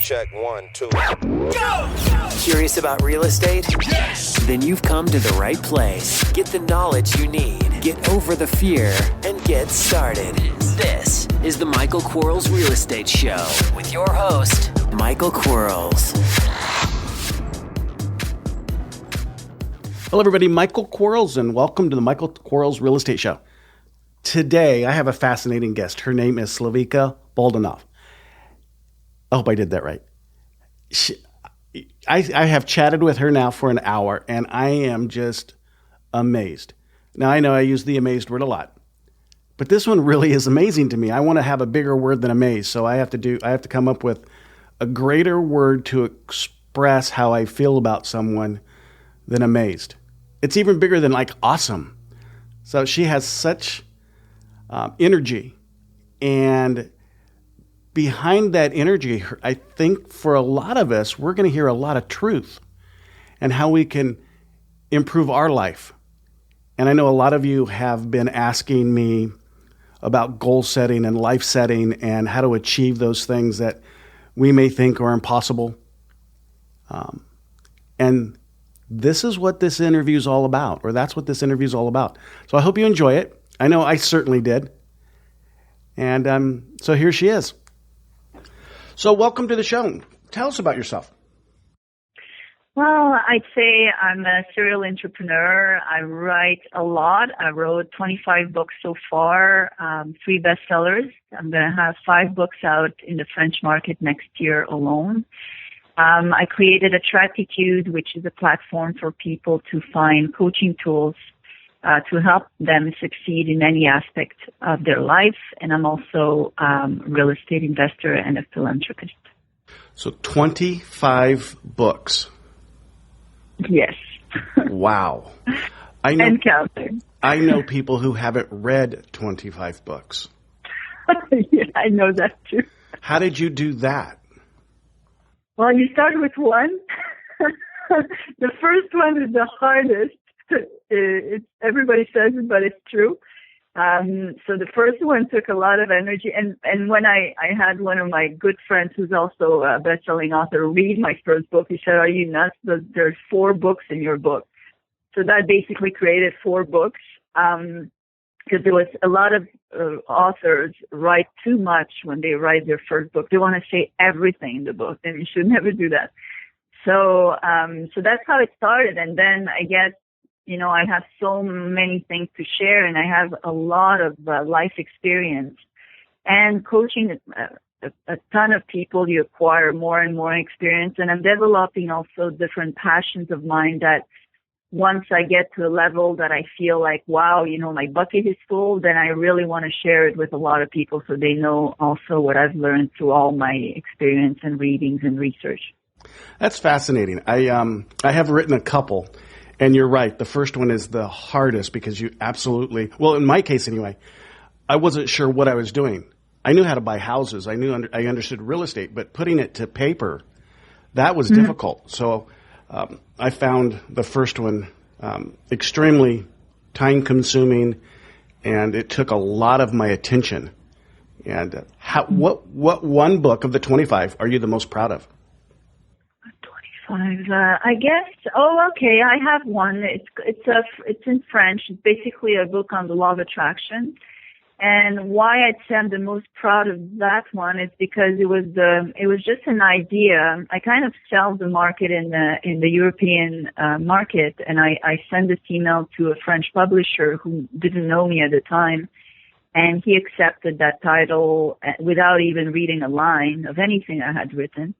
Check 1, 2. Go! Curious about real estate? Yes! Then you've come to the right place. Get the knowledge you need. Get over the fear and get started. This is the Michael Quarles Real Estate Show with your host, Michael Quarles. Hello, everybody. Michael Quarles, and welcome to the Michael Quarles Real Estate Show. Today, I have a fascinating guest. Her name is Slavica Bogdanov. I hope I did that right. I have chatted with her now for an hour, and I am just amazed. Now, I know I use the amazed word a lot, but this one really is amazing to me. I want to have a bigger word than amazed, so I have to come up with a greater word to express how I feel about someone than amazed. It's even bigger than like awesome. So she has such energy, and behind that energy, I think for a lot of us, we're going to hear a lot of truth and how we can improve our life. And I know a lot of you have been asking me about goal setting and life setting and how to achieve those things that we may think are impossible. And this is what this interview is all about, or that's what this interview is all about. So I hope you enjoy it. I know I certainly did. And so here she is. So welcome to the show. Tell us about yourself. Well, I'd say I'm a serial entrepreneur. I write a lot. I wrote 25 books so far, 3 bestsellers. I'm going to have 5 books out in the French market next year alone. I created Attitude, which is a platform for people to find coaching tools to help them succeed in any aspect of their life. And I'm also a real estate investor and a philanthropist. So 25 books. Yes. Wow. And counting. I know people who haven't read 25 books. Yeah, I know that too. How did you do that? Well, you start with one. The first one is the hardest. Everybody says it, but it's true. So the first one took a lot of energy. And when I had one of my good friends who's also a best-selling author read my first book, he said, "Are you nuts? There's 4 books in your book." So that basically created 4 books. Because there was a lot of authors write too much when they write their first book. They want to say everything in the book, and you should never do that. So that's how it started. And then I guess, you know, I have so many things to share, and I have a lot of life experience. And coaching a ton of people, you acquire more and more experience. And I'm developing also different passions of mine that once I get to a level that I feel like, wow, you know, my bucket is full, then I really want to share it with a lot of people so they know also what I've learned through all my experience and readings and research. That's fascinating. I have written a couple. And you're right. The first one is the hardest because you absolutely, well, in my case anyway, I wasn't sure what I was doing. I knew how to buy houses. I understood real estate, but putting it to paper, that was difficult. So I found the first one extremely time consuming, and it took a lot of my attention. And what one book of the 25 are you the most proud of? I guess. Oh, okay. I have one. It's in French. It's basically a book on the law of attraction. And why I'd say I'm the most proud of that one is because it was just an idea. I kind of sell the market in the European market, and I sent this email to a French publisher who didn't know me at the time, and he accepted that title without even reading a line of anything I had written.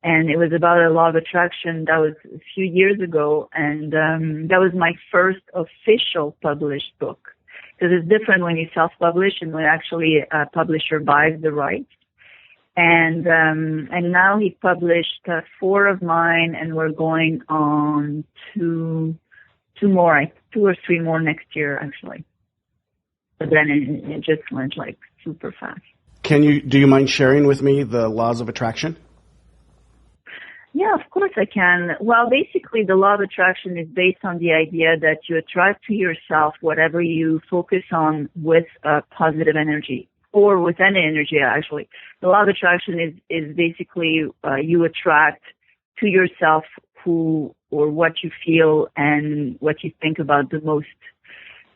And it was about a law of attraction. That was a few years ago, and that was my first official published book. Because it's different when you self-publish and when actually a publisher buys the rights. And now he published 4 of mine, and we're going on to 2 or 3 more next year, actually. But then it just went like super fast. Do you mind sharing with me the laws of attraction? Yeah, of course I can. Well, basically, the law of attraction is based on the idea that you attract to yourself whatever you focus on with positive energy. or with any energy, actually. The law of attraction is basically you attract to yourself who or what you feel and what you think about the most.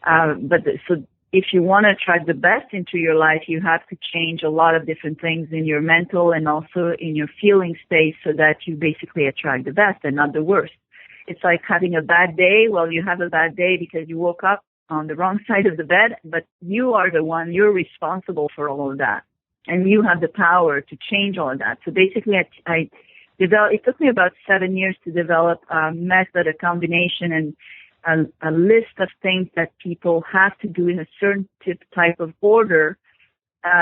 So if you want to attract the best into your life, you have to change a lot of different things in your mental and also in your feeling space so that you basically attract the best and not the worst. It's like having a bad day. Well, you have a bad day because you woke up on the wrong side of the bed, but you are the one, you're responsible for all of that. And you have the power to change all of that. So basically, it took me about 7 years to develop a method, a combination, and a list of things that people have to do in a certain type of order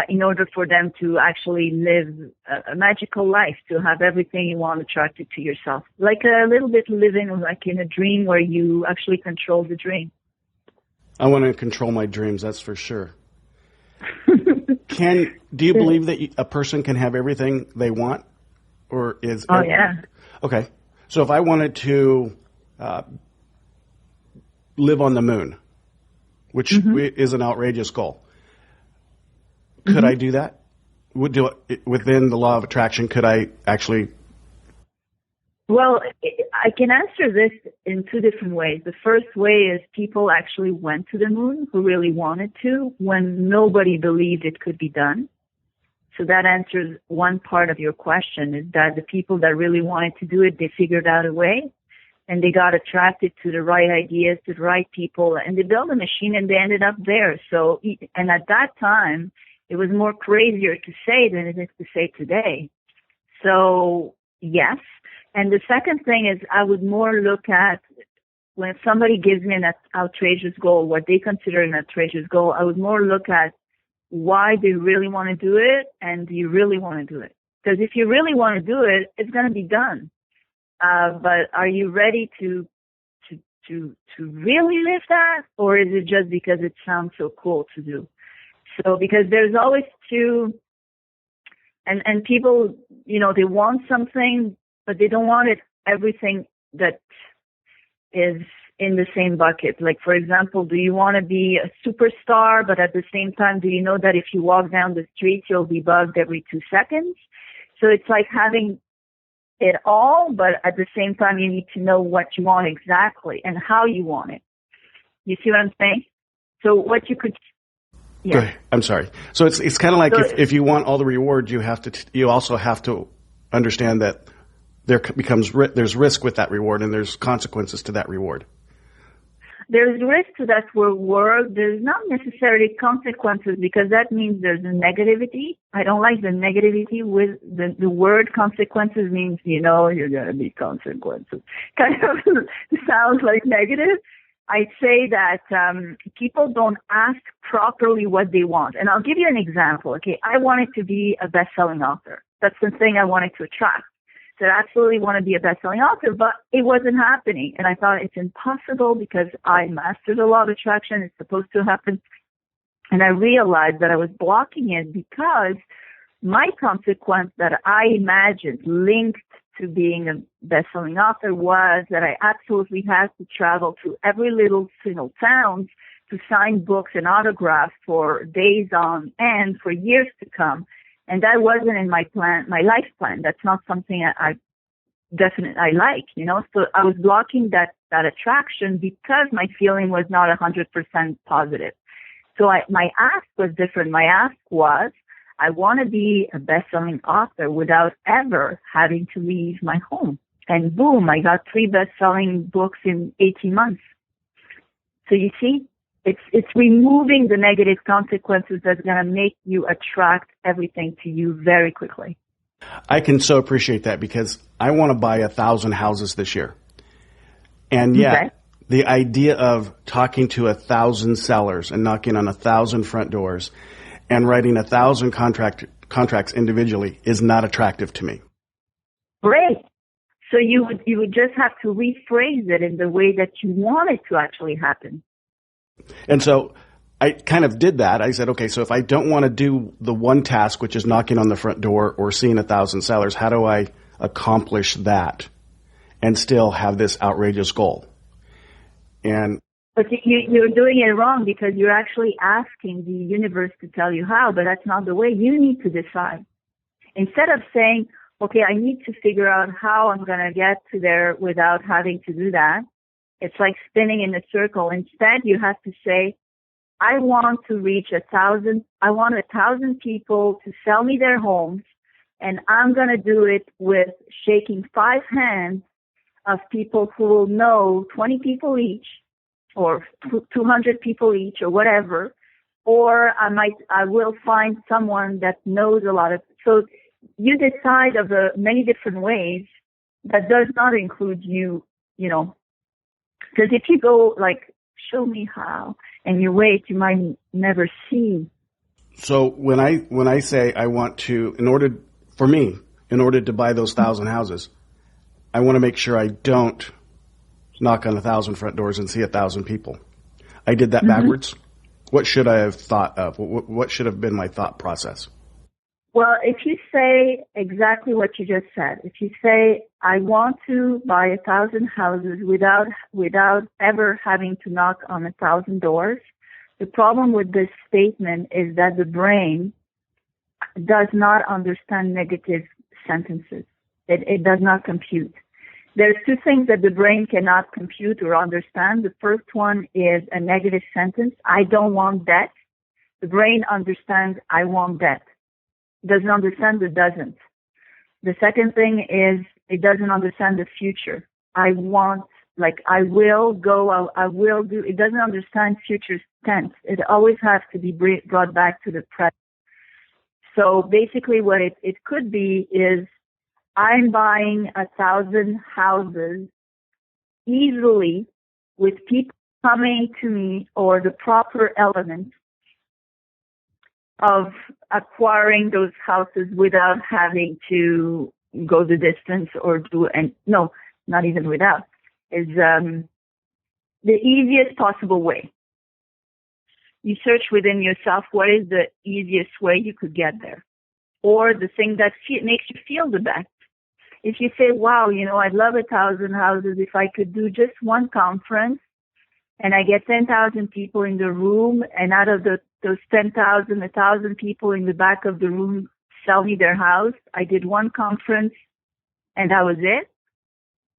in order for them to actually live a magical life, to have everything you want attracted to yourself. Like a little bit living like in a dream where you actually control the dream. I want to control my dreams, that's for sure. Do you believe that a person can have everything they want? Or is yeah. Okay. So if I wanted to live on the moon, which is an outrageous goal, could I do that? Within the law of attraction, could I actually? Well, I can answer this in two different ways. The first way is people actually went to the moon who really wanted to when nobody believed it could be done. So that answers one part of your question, is that the people that really wanted to do it, they figured out a way and they got attracted to the right ideas, to the right people, and they built a machine and they ended up there. So, and at that time, it was more crazier to say than it is to say today. So, yes. And the second thing is I would more look at when somebody gives me an outrageous goal, what they consider an outrageous goal, I would more look at why they really want to do it and do you really want to do it? Because if you really want to do it, it's going to be done. But are you ready to really live that? Or is it just because it sounds so cool to do? So because there's always two, and people, they want something, but they don't want it everything that is in the same bucket. Like, for example, do you want to be a superstar, but at the same time, do you know that if you walk down the street, you'll be bugged every 2 seconds? So it's like having it all, but at the same time, you need to know what you want exactly and how you want it. You see what I'm saying? So what you could... Yeah. Go ahead. I'm sorry. So it's kind of like if you want all the rewards, you also have to understand that there's risk with that reward and there's consequences to that reward. There's risk to that reward. There's not necessarily consequences because that means there's a negativity. I don't like the negativity with the word consequences means, you're going to be consequences. Kind of sounds like negative. I'd say that people don't ask properly what they want. And I'll give you an example. Okay, I wanted to be a best-selling author. That's the thing I wanted to attract. So I absolutely want to be a best-selling author, but it wasn't happening. And I thought it's impossible because I mastered the law of attraction. It's supposed to happen. And I realized that I was blocking it because my consequence that I imagined linked to being a best-selling author was that I absolutely had to travel to every little single town to sign books and autographs for days on end for years to come. And that wasn't in my plan, my life plan. That's not something I like, So I was blocking that attraction because my feeling was not 100% positive. So my ask was different. My ask was, I want to be a best-selling author without ever having to leave my home. And boom, I got 3 best-selling books in 18 months. So you see, it's removing the negative consequences that's going to make you attract everything to you very quickly. I can so appreciate that because I want to buy 1,000 houses this year. And yet, the idea of talking to 1,000 sellers and knocking on 1,000 front doors and writing 1,000 contracts individually is not attractive to me. Great. So you would just have to rephrase it in the way that you want it to actually happen. And so I kind of did that. I said, okay, so if I don't want to do the one task, which is knocking on the front door or seeing 1,000 sellers, how do I accomplish that and still have this outrageous goal? And But you're doing it wrong because you're actually asking the universe to tell you how, but that's not the way. You need to decide. Instead of saying, okay, I need to figure out how I'm going to get to there without having to do that. It's like spinning in a circle. Instead, you have to say, I want to reach 1,000. I want 1,000 people to sell me their homes, and I'm going to do it with shaking 5 hands of people who will know 20 people each, or 200 people each, or whatever. Or I will find someone that knows a lot of. So you decide of the many different ways that does not include you, because if you go like, show me how, and you wait, you might never see. So when I say I want to, in order to buy those 1,000 houses, I want to make sure I don't knock on 1,000 front doors and see 1,000 people. I did that backwards. What should I have thought of? What should have been my thought process? Well, if you say exactly what you just said, if you say, I want to buy 1,000 houses without ever having to knock on 1,000 doors, the problem with this statement is that the brain does not understand negative sentences. It does not compute. There's 2 things that the brain cannot compute or understand. The first one is a negative sentence. I don't want debt. The brain understands I want debt. Doesn't understand the doesn't. The second thing is it doesn't understand the future. I want, like I will go, I will do. It doesn't understand future tense. It always has to be brought back to the present. So basically what it could be is I'm buying 1,000 houses easily with people coming to me or the proper elements of acquiring those houses without having to go the distance or do, and no, not even without, is the easiest possible way. You search within yourself what is the easiest way you could get there, or the thing that makes you feel the best. If you say, wow, I'd love 1,000 houses if I could do just one conference and I get 10,000 people in the room, and out of those 10,000, 1,000 people in the back of the room sell me their house. I did one conference and that was it.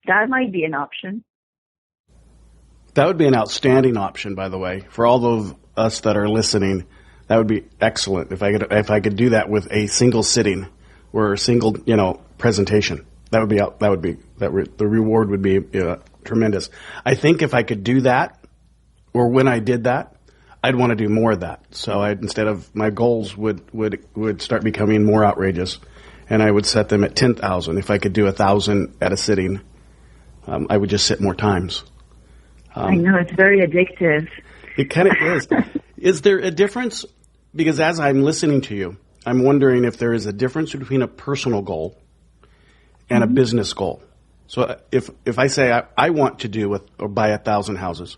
That might be an option. That would be an outstanding option, by the way, for all of us that are listening. That would be excellent if I could do that with a single sitting or a single presentation. The reward would be tremendous. I think if I could do that, or when I did that, I'd want to do more of that. So instead of my goals would start becoming more outrageous, and I would set them at 10,000. If I could do 1,000 at a sitting, I would just sit more times. I know, it's very addictive. It kind of is. Is there a difference? Because as I'm listening to you, I'm wondering if there is a difference between a personal goal and a business goal. So if I say I want to do or buy 1,000 houses,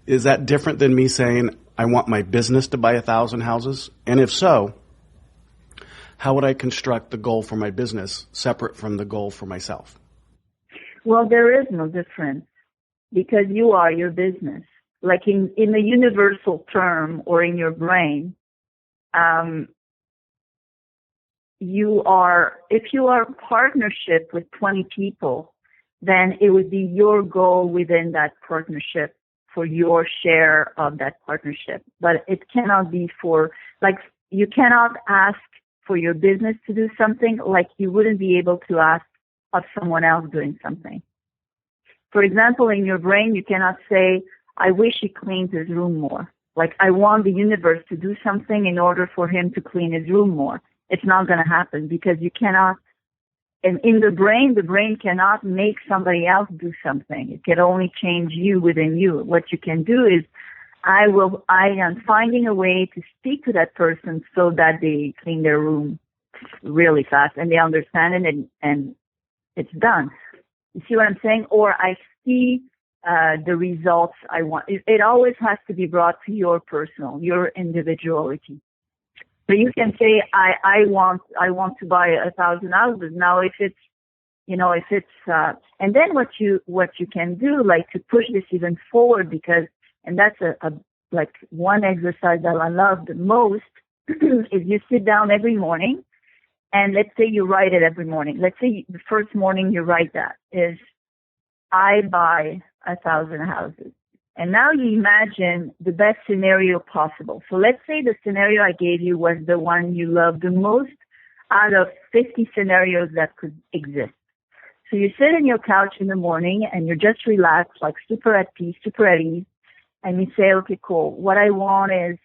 is that different than me saying I want my business to buy 1,000 houses? And if so, how would I construct the goal for my business separate from the goal for myself? Well, there is no difference because you are your business. Like in the universal term or in your brain, if you are a partnership with 20 people, then it would be your goal within that partnership for your share of that partnership. But it cannot be you cannot ask for your business to do something like you wouldn't be able to ask of someone else doing something. For example, in your brain, you cannot say, I wish he cleaned his room more. Like, I want the universe to do something in order for him to clean his room more. It's not going to happen because you cannot. And in the brain cannot make somebody else do something. It can only change you within you. What you can do is, I am finding a way to speak to that person so that they clean their room really fast and they understand it and it's done. You see what I'm saying? Or I see the results I want. It always has to be brought to your individuality. So you can say, I want to buy 1,000 houses. Now, if it's, and then what you can do, like to push this even forward, because And that's like one exercise that I love the most is you sit down every morning, and let's say you write it every morning. Let's say the first morning you write that is, I buy 1,000 houses. And now you imagine the best scenario possible. So let's say the scenario I gave you was the one you love the most out of 50 scenarios that could exist. So you sit on your couch in the morning and you're just relaxed, like super at peace, super at ease. And you say, okay, cool. What I want is,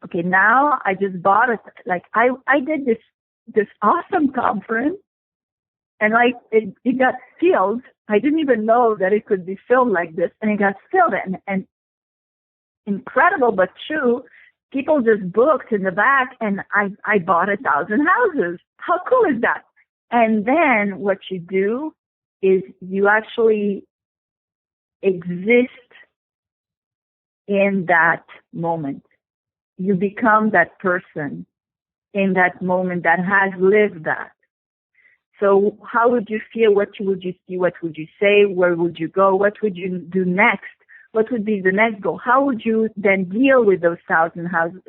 okay, now I just bought it. Like I did this awesome conference, and like it got filled. I didn't even know that it could be filled like this, and it got filled. And incredible but true, people just booked in the back, and I bought 1,000 houses. How cool is that? And then what you do is you actually exist in that moment. You become that person in that moment that has lived that. So how would you feel? What would you see? What would you say? Where would you go? What would you do next? What would be the next goal? How would you then deal with those 1,000 houses?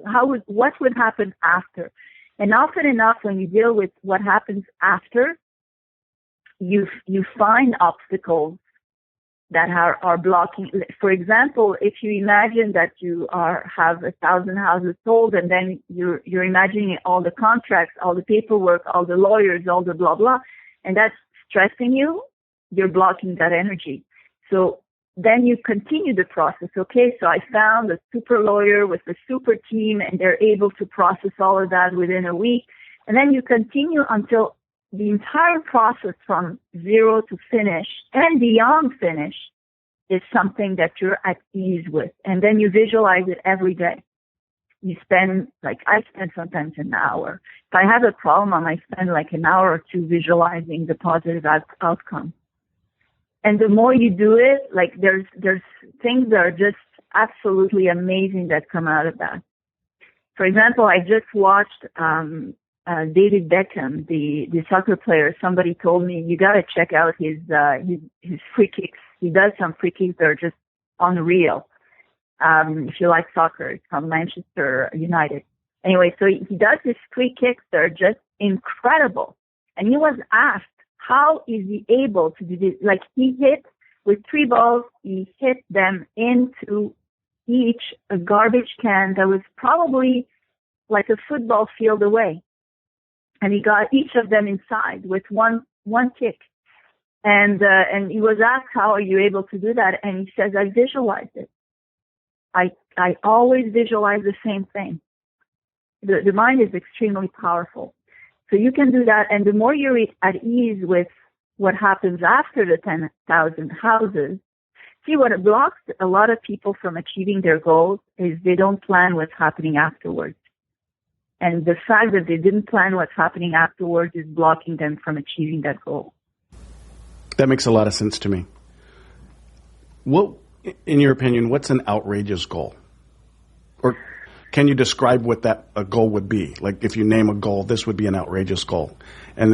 What would happen after? And often enough, when you deal with what happens after, you find obstacles that are blocking. For example, if you imagine that you have 1,000 houses sold, and then you're imagining all the contracts, all the paperwork, all the lawyers, all the blah blah, and that's stressing you, you're blocking that energy. So then you continue the process. Okay, so I found a super lawyer with a super team, and they're able to process all of that within a week. And then you continue until the entire process from zero to finish and beyond finish is something that you're at ease with. And then you visualize it every day. You spend, I spend sometimes an hour. If I have a problem, I might spend like an hour or two visualizing the positive outcome. And the more you do it, there's things that are just absolutely amazing that come out of that. For example, I just watched David Beckham, the soccer player. Somebody told me, you got to check out his free kicks. He does some free kicks that are just unreal. If you like soccer, it's from Manchester United. Anyway, so he does his free kicks that are just incredible. And he was asked, how is he able to do this? Like, he hit with 3 balls, he hit them into each a garbage can that was probably like a football field away. And he got each of them inside with one kick. And he was asked, how are you able to do that? And he says, I visualized it. I always visualize the same thing. The mind is extremely powerful. So you can do that. And the more you're at ease with what happens after the 10,000 houses, see, what blocks a lot of people from achieving their goals is they don't plan what's happening afterwards. And the fact that they didn't plan what's happening afterwards is blocking them from achieving that goal. That makes a lot of sense to me. What, in your opinion, what's an outrageous goal? Or can you describe what a goal would be? Like, if you name a goal, this would be an outrageous goal. And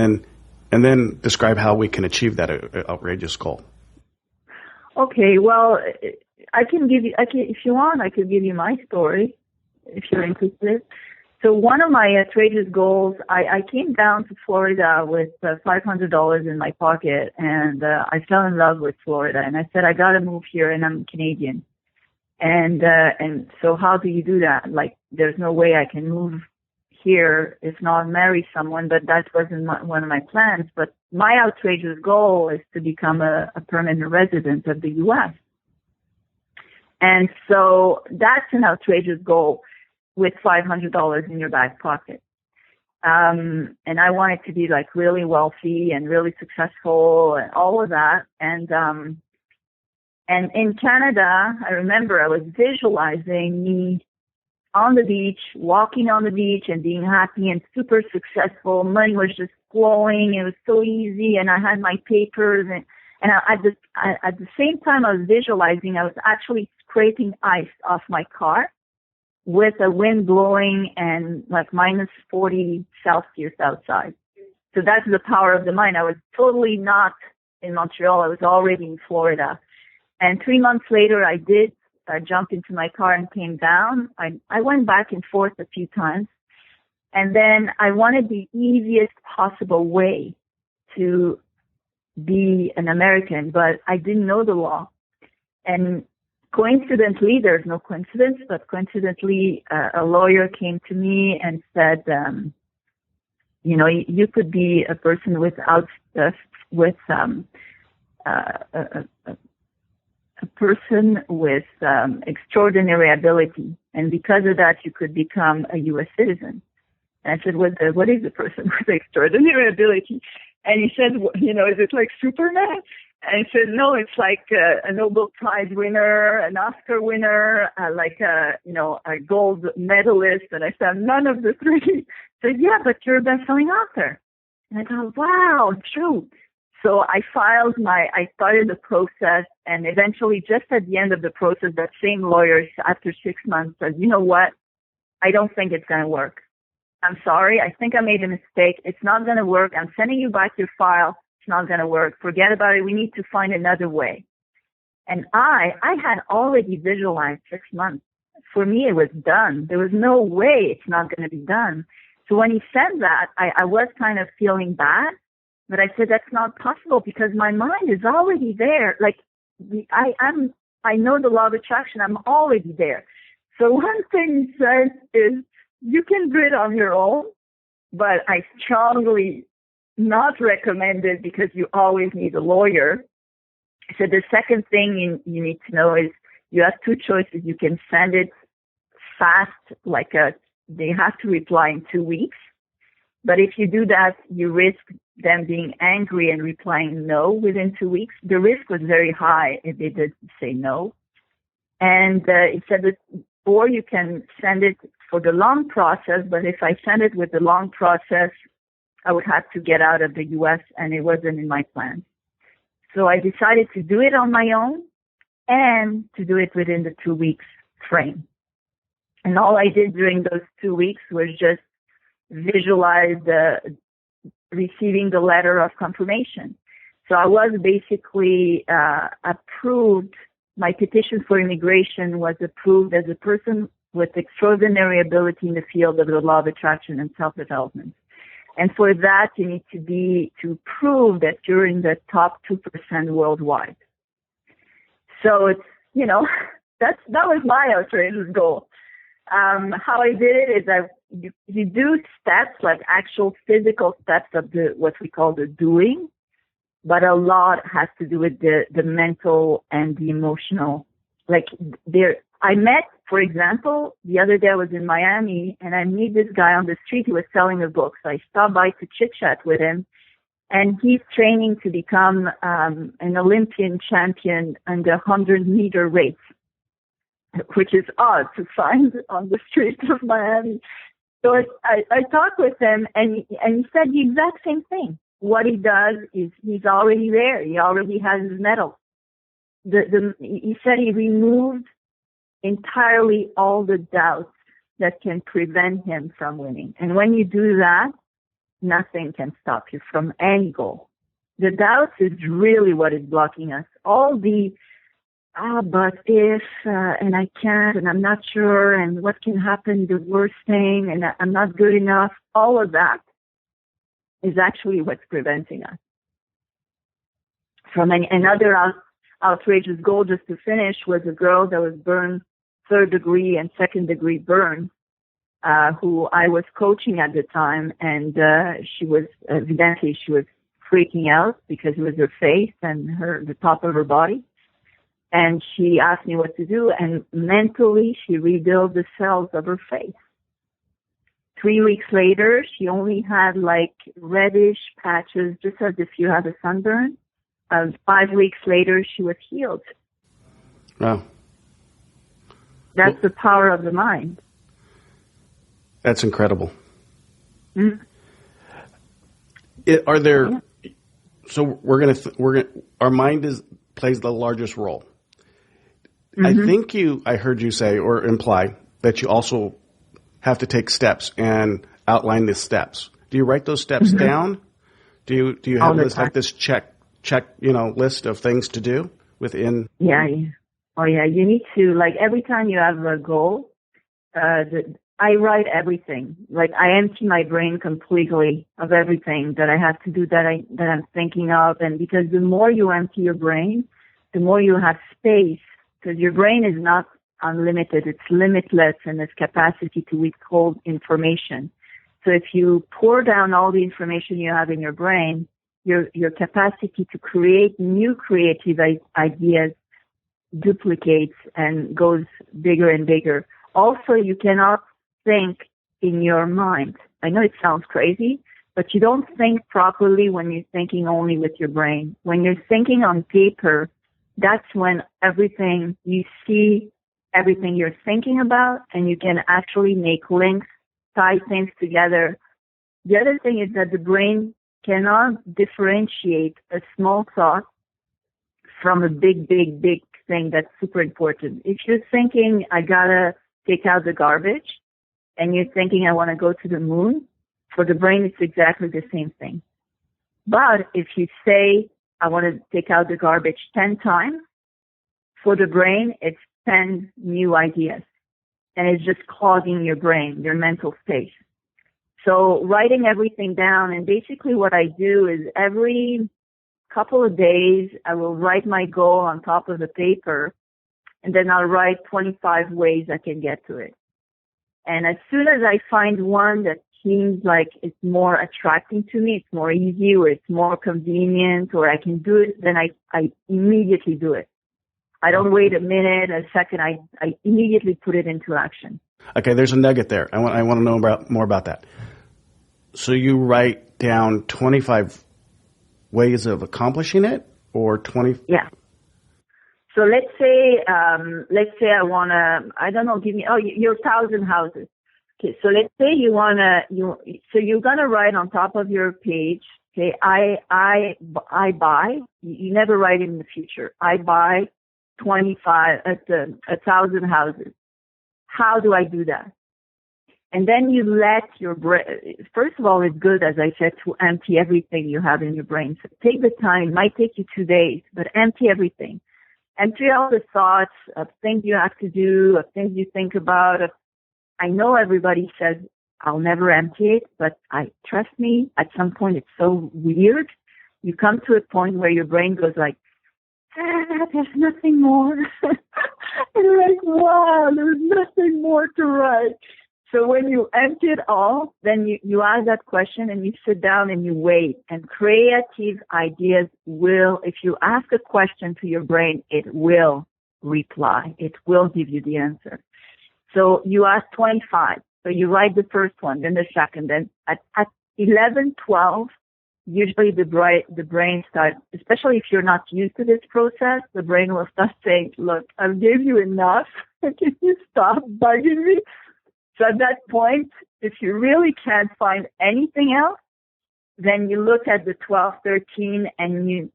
then describe how we can achieve that outrageous goal. Okay, well, if you want, I could give you my story, if you're interested. So one of my outrageous goals, I came down to Florida with $500 in my pocket, and I fell in love with Florida. And I said, I got to move here, and I'm Canadian. And so how do you do that? Like, there's no way I can move here if not marry someone, but that wasn't one of my plans. But my outrageous goal is to become a permanent resident of the U.S. And so that's an outrageous goal with $500 in your back pocket. And I wanted to be like really wealthy and really successful and all of that. And in Canada, I remember I was visualizing me on the beach, walking on the beach and being happy and super successful. Money was just flowing. It was so easy. And I had my papers and at the same time I was visualizing, I was actually scraping ice off my car with a wind blowing and like minus 40 Celsius outside. So that's the power of the mind. I was totally not in Montreal. I was already in Florida. And 3 months later, I did jumped into my car and came down. I went back and forth a few times. And then I wanted the easiest possible way to be an American, but I didn't know the law. And coincidentally, there's no coincidence, but coincidentally, a lawyer came to me and said, you could be a person a person with extraordinary ability, and because of that, you could become a U.S. citizen. And I said, what is a person with extraordinary ability? And he said, is it like Superman? And he said, no, it's like a Nobel Prize winner, an Oscar winner, like a gold medalist. And I said, none of the three. He said, yeah, but you're a best-selling author. And I thought, wow, true. So I started the process, and eventually, just at the end of the process, that same lawyer, after 6 months, said, you know what? I don't think it's going to work. I'm sorry. I think I made a mistake. It's not going to work. I'm sending you back your file. It's not going to work. Forget about it. We need to find another way. And I had already visualized 6 months. For me, it was done. There was no way it's not going to be done. So when he said that, I was kind of feeling bad, but I said, that's not possible because my mind is already there. Like, I know the law of attraction. I'm already there. So one thing he says is, you can do it on your own, but I strongly not recommend it because you always need a lawyer. So the second thing you need to know is you have two choices. You can send it fast, they have to reply in 2 weeks. But if you do that, you risk them being angry and replying no within 2 weeks. The risk was very high if they did say no. And he said that, or you can send it for the long process, but if I send it with the long process, I would have to get out of the U.S., and it wasn't in my plan. So I decided to do it on my own and to do it within the 2 weeks frame. And all I did during those 2 weeks was just visualize receiving the letter of confirmation. So I was basically approved. My petition for immigration was approved as a person with extraordinary ability in the field of the law of attraction and self-development. And for that, you need to prove that you're in the top 2% worldwide. So it's, that was my outrageous goal. How I did it is you do steps, like actual physical steps of what we call the doing, but a lot has to do with the mental and the emotional. I met, for example, the other day I was in Miami and I meet this guy on the street. He was selling a book. So I stopped by to chit chat with him, and he's training to become an Olympian champion in the 100-meter race, which is odd to find on the streets of Miami. So I talked with him, and he said the exact same thing. What he does is he's already there. He already has his medal. He said he removed entirely all the doubts that can prevent him from winning. And when you do that, nothing can stop you from any goal. The doubts is really what is blocking us. All the, but if, and I can't, and I'm not sure, and what can happen, the worst thing, and I'm not good enough, all of that is actually what's preventing us from another outrageous goal. Just to finish, was a girl that was burned 3rd degree and 2nd degree burn, who I was coaching at the time, and she was freaking out because it was her face and the top of her body. And she asked me what to do, and mentally she rebuilt the cells of her face. 3 weeks later, she only had reddish patches, just as if you had a sunburn. 5 weeks later, she was healed. Wow. That's the power of the mind. That's incredible. Mm-hmm. Are there? Yeah. So we're gonna. Our mind plays the largest role. Mm-hmm. I heard you say or imply that you also have to take steps and outline the steps. Do you write those steps mm-hmm. down? Do you have this check list of things to do within? Yeah. Oh yeah, you need to, like, every time you have a goal, I write everything. Like, I empty my brain completely of everything that I have to do, that I'm thinking of. And because the more you empty your brain, the more you have space, because your brain is not unlimited, it's limitless in its capacity to withhold information. So if you pour down all the information you have in your brain, your capacity to create new creative ideas duplicates and goes bigger and bigger. Also, you cannot think in your mind. I know it sounds crazy, but you don't think properly when you're thinking only with your brain. When you're thinking on paper, that's when everything you see, everything you're thinking about, and you can actually make links, tie things together. The other thing is that the brain cannot differentiate a small thought from a big thing that's super important. If you're thinking, I gotta take out the garbage, and you're thinking, I want to go to the moon, for the brain, it's exactly the same thing. But if you say, I want to take out the garbage 10 times, for the brain, it's 10 new ideas. And it's just clogging your brain, your mental space. So writing everything down, and basically what I do is every couple of days, I will write my goal on top of the paper, and then I'll write 25 ways I can get to it. And as soon as I find one that seems like it's more attracting to me, it's more easy, or it's more convenient, or I can do it, then I immediately do it. I don't wait a minute, a second. I immediately put it into action. Okay, there's a nugget there. I want to know more about that. So you write down 25 ways of accomplishing it, or 20? Yeah. So let's say I want to, I don't know, your 1,000 houses. Okay, so let's say so you're going to write on top of your page, okay, I buy, you never write it in the future. I buy 1,000 houses. How do I do that? And then you let your brain, first of all, it's good, as I said, to empty everything you have in your brain. So take the time. It might take you 2 days, but empty everything. Empty all the thoughts of things you have to do, of things you think about. I know everybody says, I'll never empty it, but trust me, at some point it's so weird. You come to a point where your brain goes like, there's nothing more. And you're like, wow, there's nothing more to write. So when you empty it all, then you ask that question and you sit down and you wait. And creative ideas will, if you ask a question to your brain, it will reply. It will give you the answer. So you ask 25. So you write the first one, then the second. Then at 11, 12, usually the brain starts, especially if you're not used to this process, the brain will start saying, look, I've gave you enough. Can you stop bugging me? So at that point, if you really can't find anything else, then you look at the 12, 13, and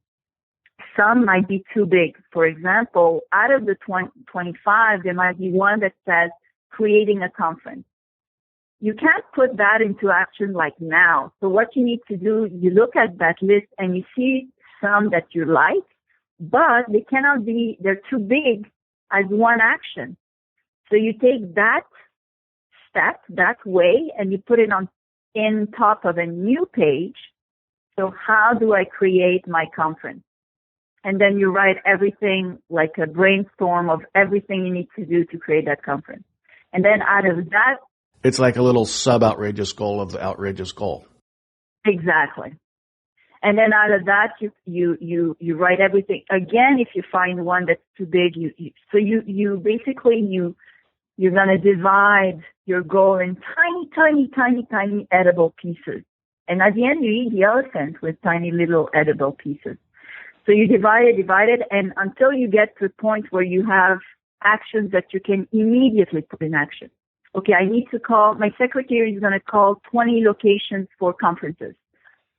some might be too big. For example, out of the 25, there might be one that says creating a conference. You can't put that into action like now. So what you need to do, you look at that list and you see some that you like, but they're too big as one action. So you take that step, that way, and you put it in top of a new page. So how do I create my conference? And then you write everything, like a brainstorm of everything you need to do to create that conference. And then out of that, it's like a little sub-outrageous goal of the outrageous goal. Exactly. And then out of that, you write everything. Again, if you find one that's too big, you're going to divide your goal in tiny edible pieces. And at the end, you eat the elephant with tiny little edible pieces. So you divide it, and until you get to a point where you have actions that you can immediately put in action. Okay, my secretary is going to call 20 locations for conferences.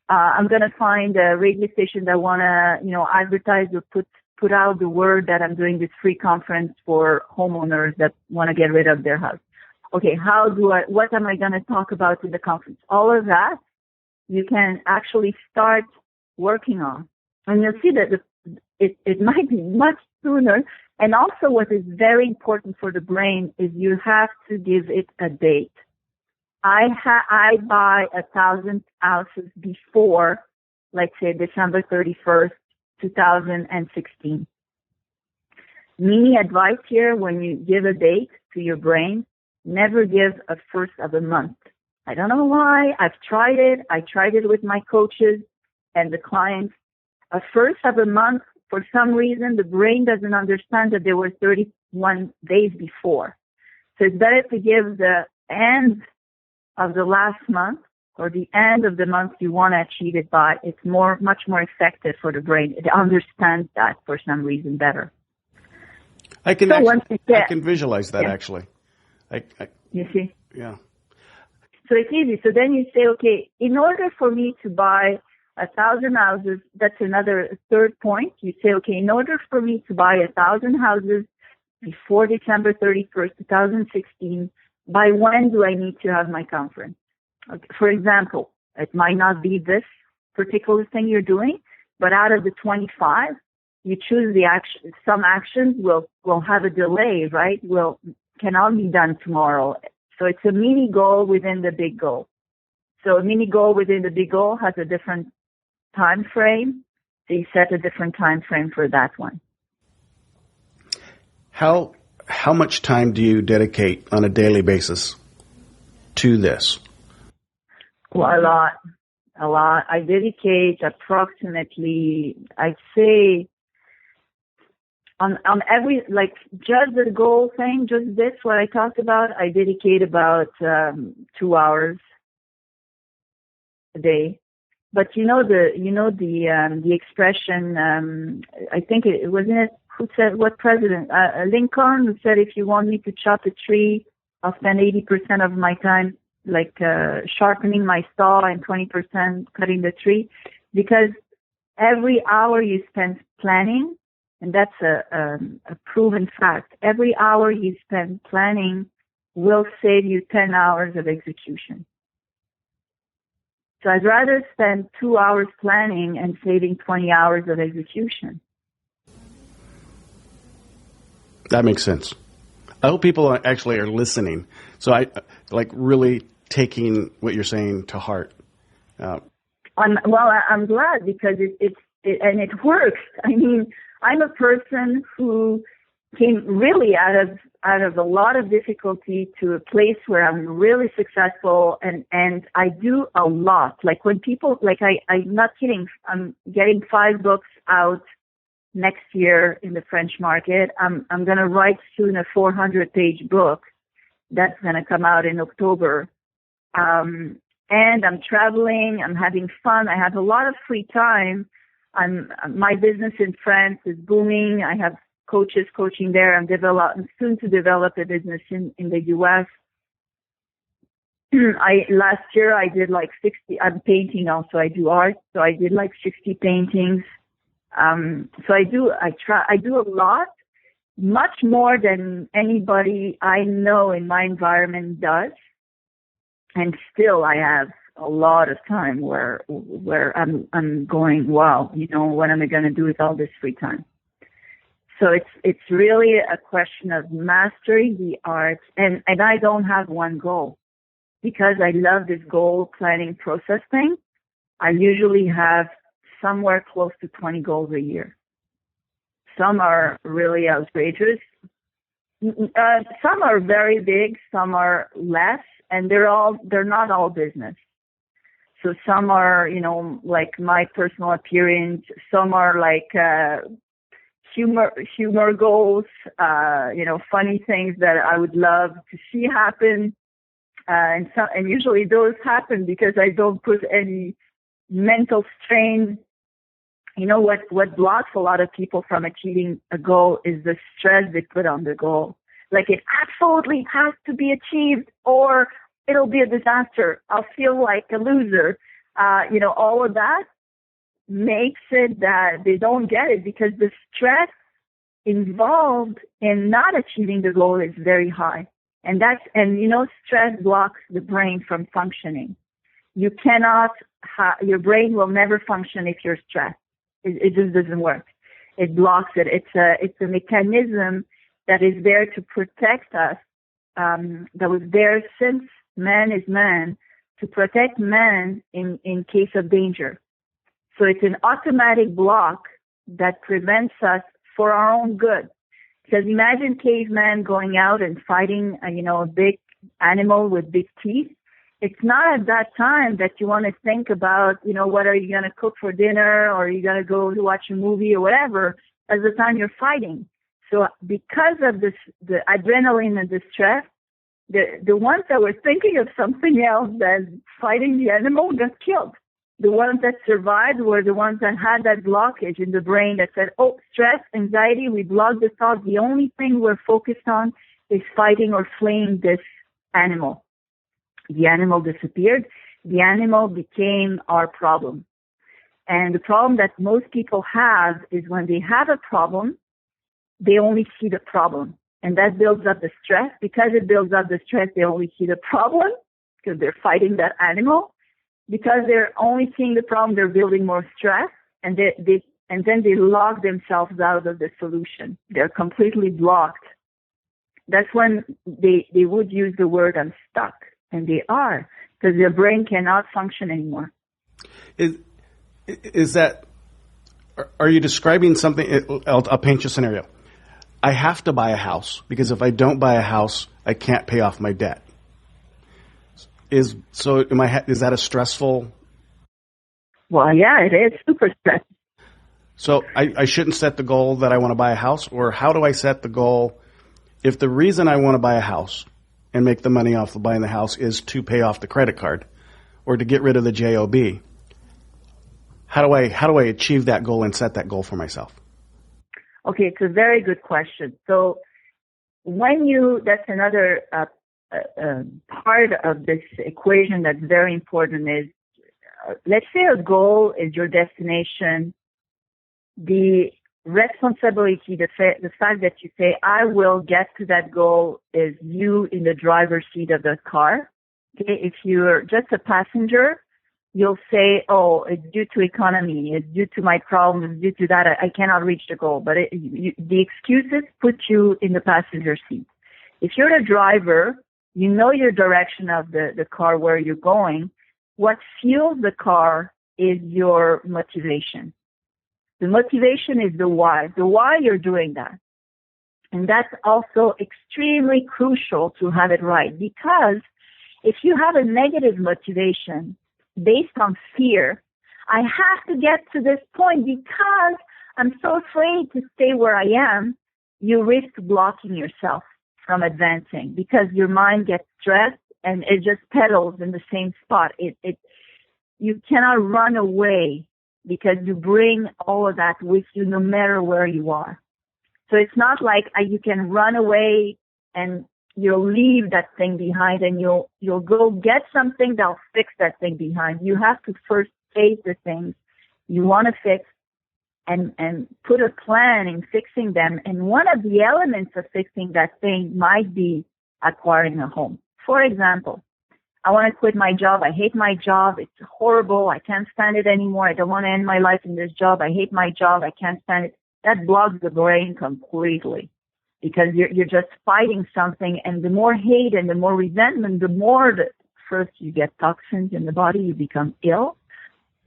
I'm going to find a radio station that want to, advertise or put out the word that I'm doing this free conference for homeowners that want to get rid of their house. Okay, what am I going to talk about in the conference? All of that you can actually start working on. And you'll see that it might be much sooner. And also what is very important for the brain is you have to give it a date. I buy 1,000 ounces before, let's say, December 31st, 2016. Mini advice here, when you give a date to your brain, never give a first of a month. I don't know why. I've tried it. I tried it with my coaches and the clients. A first of a month, for some reason, the brain doesn't understand that there were 31 days before. So it's better to give the end of the last month or the end of the month you want to achieve it by. It's much more effective for the brain. It understands that for some reason better. I can visualize that, actually. You see? Yeah. So it's easy. So then you say, okay, in order for me to buy 1,000 houses, that's another third point. You say, okay, in order for me to buy 1,000 houses before December 31st, 2016, by when do I need to have my conference? Okay, for example, it might not be this particular thing you're doing, but out of the 25, you choose the action. Some actions will have a delay, right? Cannot be done tomorrow. So it's a mini goal within the big goal. So a mini goal within the big goal has a different time frame. So you set a different time frame for that one. How much time do you dedicate on a daily basis to this? Well, a lot. I dedicate approximately, I'd say, on every, like, just the goal thing, just this, what I talked about, I dedicate about 2 hours a day. But the expression, I think it wasn't it, who said, what president? Lincoln, who said, if you want me to chop a tree, I'll spend 80% of my time, like, sharpening my saw and 20% cutting the tree. Because every hour you spend planning, and that's a proven fact, every hour you spend planning will save you 10 hours of execution. So I'd rather spend 2 hours planning and saving 20 hours of execution. That makes sense. I hope people actually are listening. So I really taking what you're saying to heart. I'm glad because it works. I mean, I'm a person who came really out of a lot of difficulty to a place where I'm really successful and I do a lot. Like when people, I'm not kidding, I'm getting 5 books out next year in the French market. I'm going to write soon a 400-page book that's going to come out in October. And I'm traveling, I'm having fun, I have a lot of free time. My business in France is booming. I have coaches coaching there. I'm soon to develop a business in the U.S. Last year I did like 60. I'm painting also. I do art, so I did like 60 paintings. So I do a lot, much more than anybody I know in my environment does. And still I have a lot of time where I'm going, wow, what am I going to do with all this free time? So it's really a question of mastering the art, and I don't have one goal because I love this goal planning process thing. I usually have somewhere close to 20 goals a year. Some are really outrageous. Some are very big, some are less, and they're not all business. So some are, like my personal appearance. Some are like humor goals, funny things that I would love to see happen. And usually those happen because I don't put any mental strain. What blocks a lot of people from achieving a goal is the stress they put on the goal. Like it absolutely has to be achieved or it'll be a disaster. I'll feel like a loser. All of that makes it that they don't get it because the stress involved in not achieving the goal is very high. And stress blocks the brain from functioning. You cannot, your brain will never function if you're stressed. It just doesn't work. It blocks it. It's a mechanism that is there to protect us, that was there since man is man, to protect man in case of danger. So it's an automatic block that prevents us for our own good. Because imagine caveman going out and fighting, a big animal with big teeth. It's not at that time that you want to think about, what are you going to cook for dinner, or are you going to go to watch a movie or whatever, as the time you're fighting. So because of this, the adrenaline and the stress, the ones that were thinking of something else than fighting the animal got killed. The ones that survived were the ones that had that blockage in the brain that said, oh, stress, anxiety, we blocked the thought. The only thing we're focused on is fighting or fleeing this animal. The animal disappeared. The animal became our problem. And the problem that most people have is when they have a problem, they only see the problem. And that builds up the stress. Because it builds up the stress, they only see the problem because they're fighting that animal. Because they're only seeing the problem, they're building more stress. And then they lock themselves out of the solution. They're completely blocked. That's when they would use the word I'm stuck. And they are, because their brain cannot function anymore. Is that, are you describing something? I'll paint you a scenario. I have to buy a house because if I don't buy a house, I can't pay off my debt. Is that a stressful? Well, yeah, it is super stressful. So I shouldn't set the goal that I want to buy a house, or how do I set the goal if the reason I want to buy a house and make the money off of buying the house is to pay off the credit card or to get rid of the JOB? How do I achieve that goal and set that goal for myself? Okay, it's a very good question. So that's another part of this equation that's very important is, let's say a goal is your destination. The responsibility, the fact that you say, I will get to that goal, is you in the driver's seat of the car. Okay? If you're just a passenger, you'll say, oh, it's due to economy, it's due to my problem, it's due to that, I cannot reach the goal. But the excuses put you in the passenger seat. If you're the driver, you know your direction of the car, where you're going. What fuels the car is your motivation. The motivation is the why you're doing that. And that's also extremely crucial to have it right, because if you have a negative motivation based on fear, I have to get to this point because I'm so afraid to stay where I am, you risk blocking yourself from advancing because your mind gets stressed and it just pedals in the same spot. You cannot run away because you bring all of that with you no matter where you are. So it's not like you can run away and you'll leave that thing behind and you'll go get something that'll fix that thing behind. You have to first face the things you want to fix and put a plan in fixing them. And one of the elements of fixing that thing might be acquiring a home. For example, I want to quit my job. I hate my job. It's horrible. I can't stand it anymore. I don't want to end my life in this job. I hate my job. I can't stand it. That blocks the brain completely because you're just fighting something. And the more hate and the more resentment, the more first you get toxins in the body, you become ill.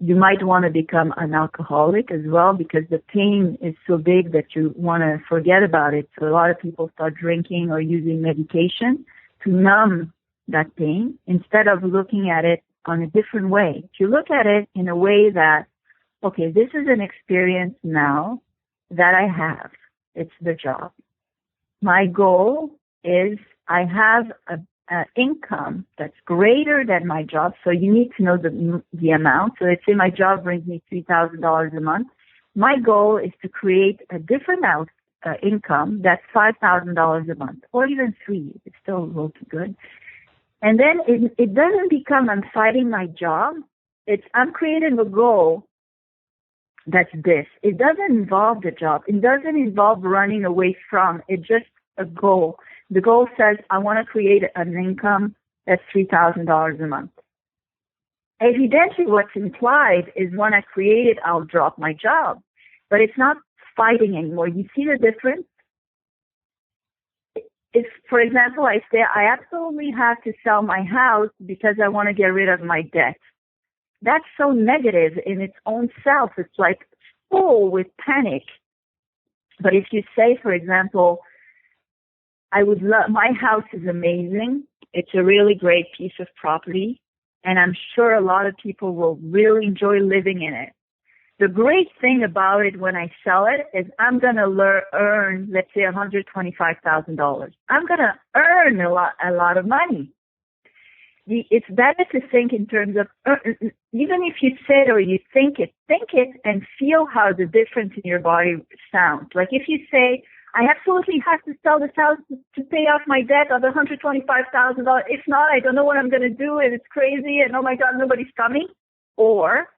You might want to become an alcoholic as well because the pain is so big that you want to forget about it. So a lot of people start drinking or using medication to numb that pain instead of looking at it on a different way. If you look at it in a way that, okay, this is an experience now that I have. It's the job. My goal is I have an income that's greater than my job. So you need to know the amount. So let's say my job brings me $3,000 a month. My goal is to create a different income that's $5,000 a month, or even $3,000. It's still looking good. And then it doesn't become I'm fighting my job. It's I'm creating a goal that's this. It doesn't involve the job. It doesn't involve running away from. It's just a goal. The goal says I want to create an income that's $3,000 a month. Evidently, what's implied is when I create it, I'll drop my job. But it's not fighting anymore. You see the difference? If, for example, I say I absolutely have to sell my house because I want to get rid of my debt. That's so negative in its own self. It's like full with panic. But if you say, for example, my house is amazing. It's a really great piece of property, and I'm sure a lot of people will really enjoy living in it. The great thing about it when I sell it is I'm going to earn, let's say, $125,000. I'm going to earn a lot of money. It's better to think in terms of, even if you say it or you think it and feel how the difference in your body sounds. Like if you say, I absolutely have to sell this house to pay off my debt of $125,000. If not, I don't know what I'm going to do, and it's crazy, and oh my God, nobody's coming. Or,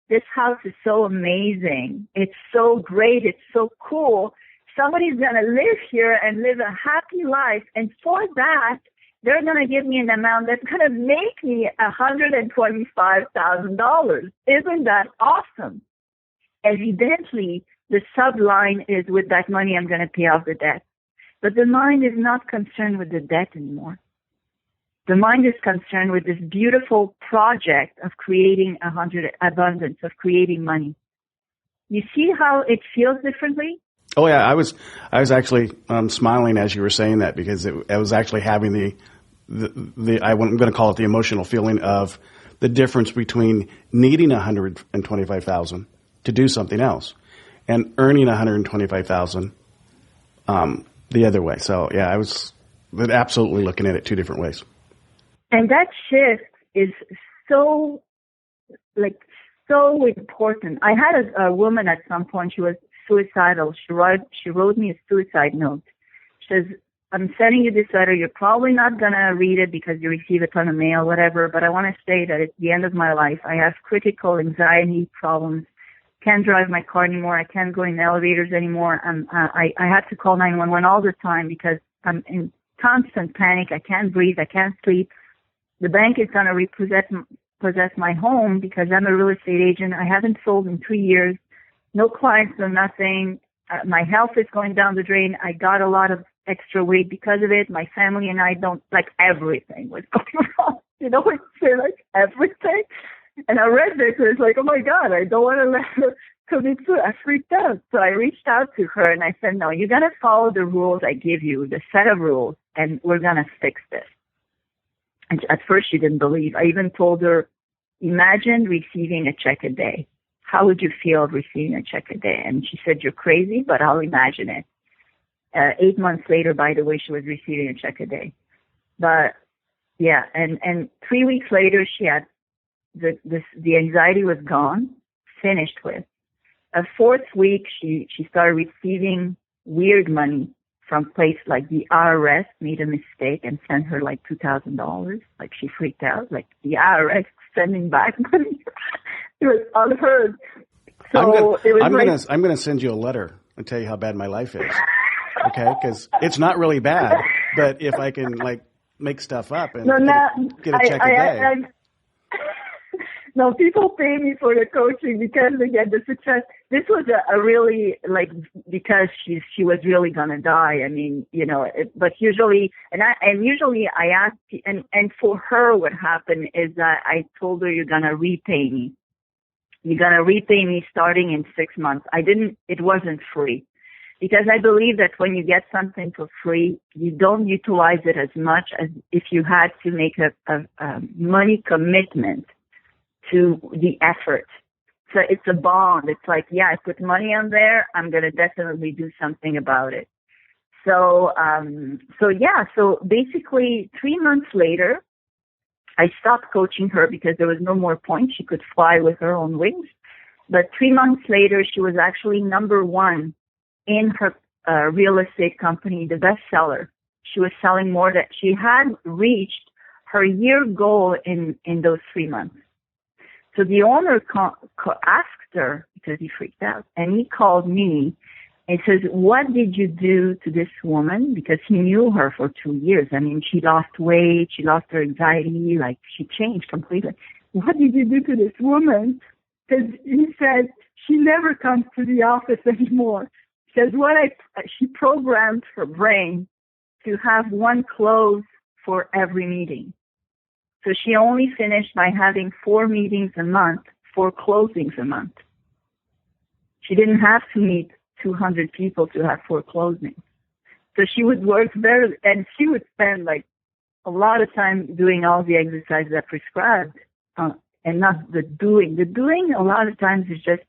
this house is so amazing. It's so great. It's so cool. Somebody's going to live here and live a happy life, and for that, they're going to give me an amount that's going to make me $125,000. Isn't that awesome? Evidently, the subline is, with that money, I'm going to pay off the debt. But the mind is not concerned with the debt anymore. The mind is concerned with this beautiful project of creating abundance, of creating money. You see how it feels differently? Oh yeah, I was actually smiling as you were saying that, because I was actually having I'm going to call it the emotional feeling of the difference between needing $125,000 to do something else and earning $125,000 the other way. So yeah, I was absolutely looking at it two different ways. And that shift is so important. I had a woman at some point. She was suicidal. She wrote me a suicide note. She says, I'm sending you this letter. You're probably not going to read it because you receive a ton of mail, whatever, but I want to say that at the end of my life, I have critical anxiety problems. Can't drive my car anymore. I can't go in elevators anymore. I have to call 911 all the time because I'm in constant panic. I can't breathe. I can't sleep. The bank is going to possess my home because I'm a real estate agent. I haven't sold in 3 years. No clients, no nothing. My health is going down the drain. I got a lot of extra weight because of it. My family and I don't, like, everything was going wrong. You know what I say, like, everything? And I read this and it's like, oh my God, I don't want to let her commit suicide. I freaked out. So I reached out to her and I said, no, you got to follow the rules I give you, the set of rules, and we're going to fix this. And at first she didn't believe. I even told her, imagine receiving a check a day. How would you feel receiving a check a day? And she said, you're crazy, but I'll imagine it. 8 months later, by the way, she was receiving a check a day. But yeah, and 3 weeks later, she had the anxiety was gone, finished with. A fourth week, she started receiving weird money from place like the IRS made a mistake and sent her like $2,000. Like she freaked out, like the IRS sending back money. It was unheard. So I'm gonna send you a letter and tell you how bad my life is. Okay, because it's not really bad, but if I can like make stuff up and get a check a day. No, people pay me for the coaching because they get the success. This was a really, like, because she was really gonna die. I mean, you know, but usually, usually I ask, and for her what happened is that I told her, you're gonna repay me. You're gonna repay me starting in 6 months. It wasn't free. Because I believe that when you get something for free, you don't utilize it as much as if you had to make a money commitment to the effort. So it's a bond. It's like, yeah, I put money on there. I'm going to definitely do something about it. So basically 3 months later, I stopped coaching her because there was no more point. She could fly with her own wings. But 3 months later, she was actually number one in her real estate company, the bestseller. She was selling more than she had reached her year goal in those 3 months. So the owner asked her because he freaked out, and he called me and says, what did you do to this woman? Because he knew her for 2 years. I mean, she lost weight, she lost her anxiety, like she changed completely. What did you do to this woman? Because he said she never comes to the office anymore. Because she programmed her brain to have one close for every meeting. So she only finished by having 4 meetings a month, 4 closings a month. She didn't have to meet 200 people to have 4 closings. So she would work and she would spend like a lot of time doing all the exercises I prescribed, and not the doing. The doing a lot of times is just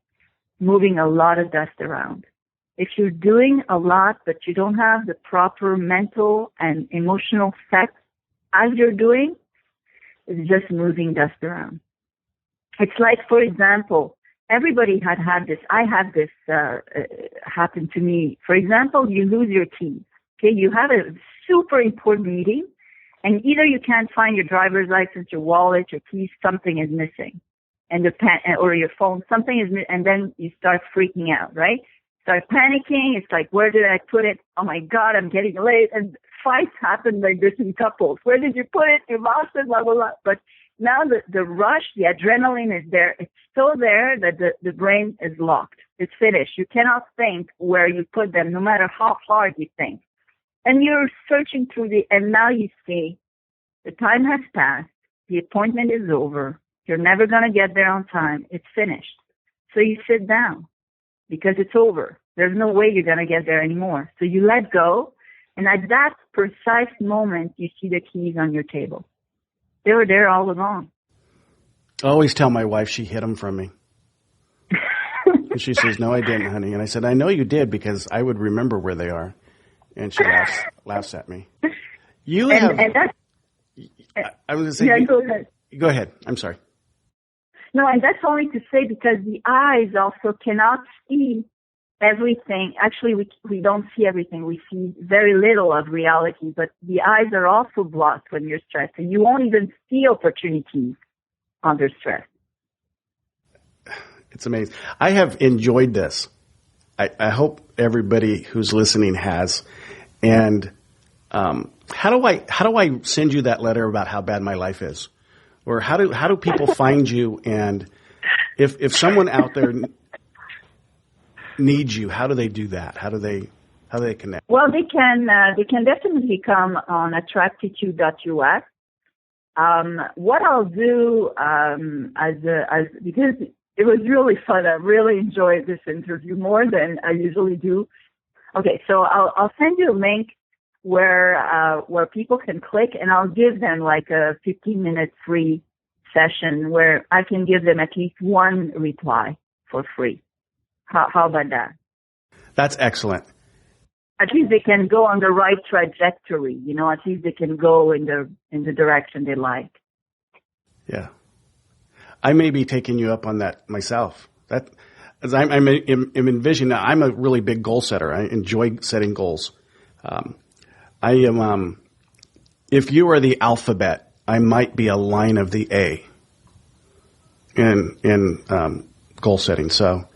moving a lot of dust around. If you're doing a lot, but you don't have the proper mental and emotional steps as you're doing, it's just moving dust around. It's like, for example, everybody had this. I had this happen to me. For example, you lose your keys. Okay, you have a super important meeting, and either you can't find your driver's license, your wallet, your keys, something is missing, and or your phone, something is missing, and then you start freaking out, right? Start panicking. It's like, where did I put it? Oh my God, I'm getting late. And fights happen like this in couples. Where did you put it? You lost it, blah, blah, blah. But now the rush, the adrenaline is there. It's so there that the brain is locked. It's finished. You cannot think where you put them, no matter how hard you think. And you're searching through and now you see the time has passed. The appointment is over. You're never going to get there on time. It's finished. So you sit down because it's over. There's no way you're going to get there anymore. So you let go. And at that precise moment, you see the keys on your table. They were there all along. I always tell my wife she hid them from me. And she says, no, I didn't, honey. And I said, I know you did because I would remember where they are. And she laughs at me. I was going to say. Yeah, go ahead. Go ahead. I'm sorry. No, and that's only to say because the eyes also cannot see everything. Actually, we don't see everything. We see very little of reality, but the eyes are also blocked when you're stressed, and you won't even see opportunities under stress. It's amazing. I have enjoyed this. I hope everybody who's listening has. And how do I send you that letter about how bad my life is? Or how do people find you? And if someone out there needs you, how do they do that? How do they connect? Well, they can definitely come on attractitude.us. What I'll do because it was really fun. I really enjoyed this interview more than I usually do. Okay, so I'll send you a link where people can click, and I'll give them like a 15-minute free session where I can give them at least one reply for free. How about that? That's excellent. At least they can go on the right trajectory. At least they can go in the direction they like. Yeah. I may be taking you up on that myself. As I'm envisioning, I'm a really big goal setter. I enjoy setting goals. I am, if you are the alphabet, I might be a line of the A in goal setting. So,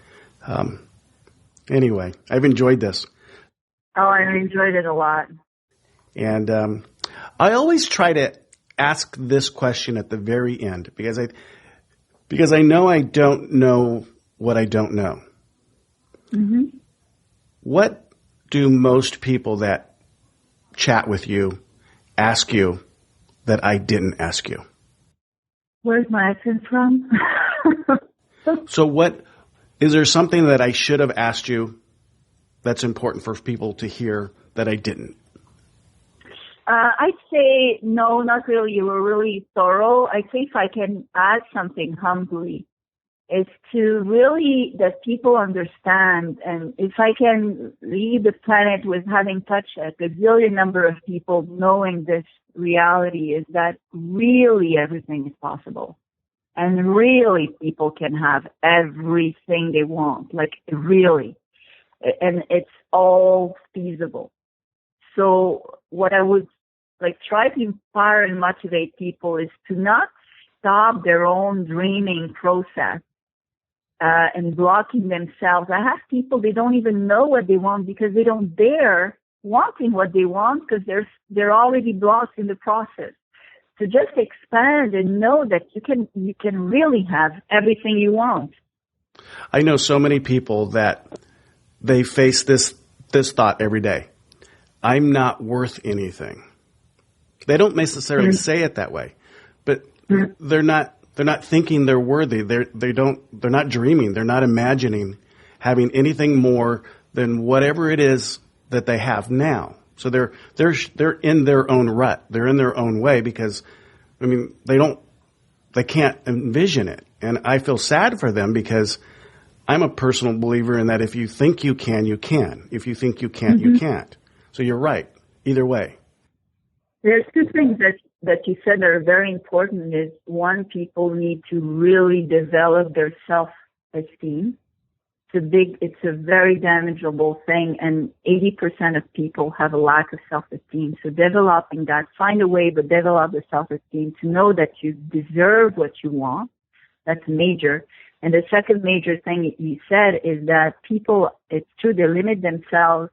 anyway, I've enjoyed this. Oh, I enjoyed it a lot. And I always try to ask this question at the very end because I know I don't know what I don't know. Mm-hmm. What do most people that chat with you ask you that I didn't ask you? Where's my accent from? So is there something that I should have asked you that's important for people to hear that I didn't? I'd say no, not really. You were really thorough. I think if I can add something humbly, it's to really that people understand, and if I can leave the planet with having touched a gazillion number of people knowing this reality, is that really everything is possible. And really people can have everything they want, like really. And it's all feasible. So what I would try to inspire and motivate people is to not stop their own dreaming process and blocking themselves. I have people, they don't even know what they want because they don't dare wanting what they want because they're already blocked in the process. To just expand and know that you can really have everything you want. I know so many people that they face this thought every day. I'm not worth anything. They don't necessarily say it that way, but they're not thinking they're worthy. They're not dreaming. They're not imagining having anything more than whatever it is that they have now. So they're in their own rut. They're in their own way because, they can't envision it. And I feel sad for them because I'm a personal believer in that if you think you can, you can. If you think you can't, you can't. So you're right. Either way. There's two things that you said that are very important. Is one, people need to really develop their self-esteem. It's a very damageable thing, and 80% of people have a lack of self-esteem. So developing that, find a way, but develop the self-esteem to know that you deserve what you want. That's major. And the second major thing you said is that people, it's true, they limit themselves,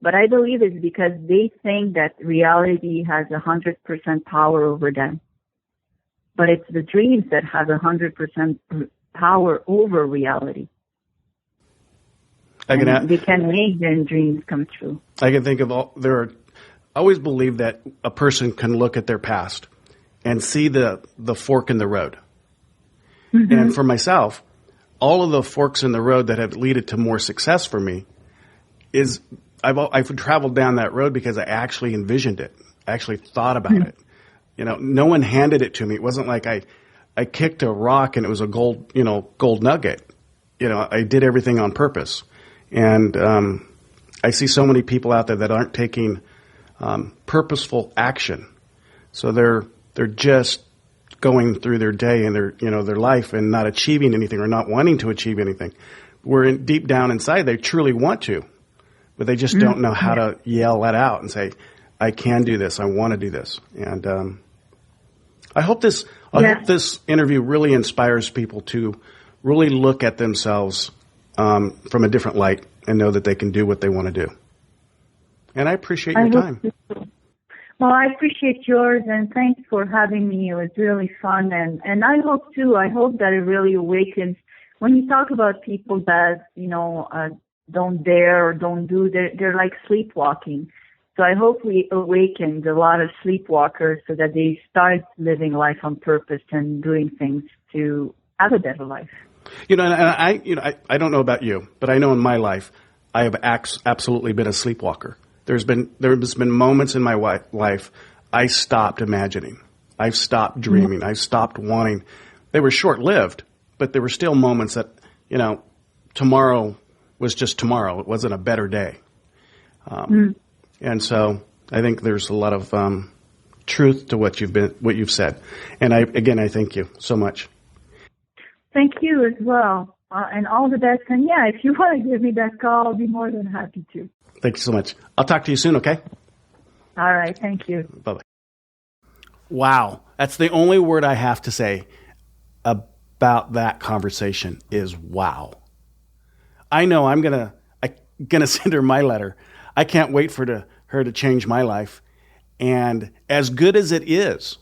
but I believe it's because they think that reality has 100% power over them. But it's the dreams that have 100% power over reality. They can make their dreams come true. I can think of I always believe that a person can look at their past and see the fork in the road. Mm-hmm. And for myself, all of the forks in the road that have led to more success for me is I've traveled down that road because I actually envisioned it. I actually thought about it. No one handed it to me. It wasn't like I kicked a rock and it was a gold nugget. I did everything on purpose. And I see so many people out there that aren't taking purposeful action. So they're just going through their day and their life and not achieving anything or not wanting to achieve anything. Where deep down inside they truly want to, but they just don't know how to yell that out and say, "I can do this. I want to do this." And I hope this interview really inspires people to really look at themselves from a different light and know that they can do what they want to do. And I appreciate your time. Well, I appreciate yours, and thanks for having me. It was really fun, and I hope that it really awakens. When you talk about people that, don't dare or don't do, they're like sleepwalking. So I hope we awakened a lot of sleepwalkers so that they start living life on purpose and doing things to have a better life. And I don't know about you, but I know in my life, I have absolutely been a sleepwalker. There's been moments in my life I stopped imagining. I've stopped dreaming. I've stopped wanting. They were short-lived, but there were still moments that, tomorrow was just tomorrow. It wasn't a better day. And so I think there's a lot of truth to what you've said. And I thank you so much. Thank you as well, and all the best. And if you want to give me that call, I'll be more than happy to. Thank you so much. I'll talk to you soon, okay? All right, thank you. Bye-bye. Wow, that's the only word I have to say about that conversation is wow. I know I'm gonna send her my letter. I can't wait for her to change my life. And as good as it is,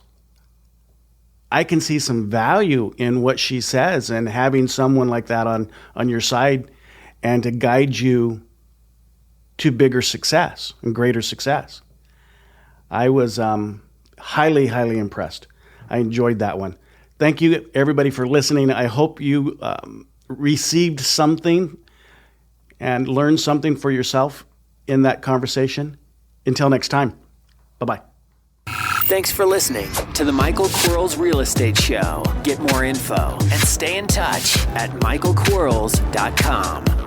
I can see some value in what she says and having someone like that on your side and to guide you to bigger success and greater success. I was highly, highly impressed. I enjoyed that one. Thank you, everybody, for listening. I hope you received something and learned something for yourself in that conversation. Until next time, bye-bye. Thanks for listening to the Michael Quarles Real Estate Show. Get more info and stay in touch at michaelquarles.com.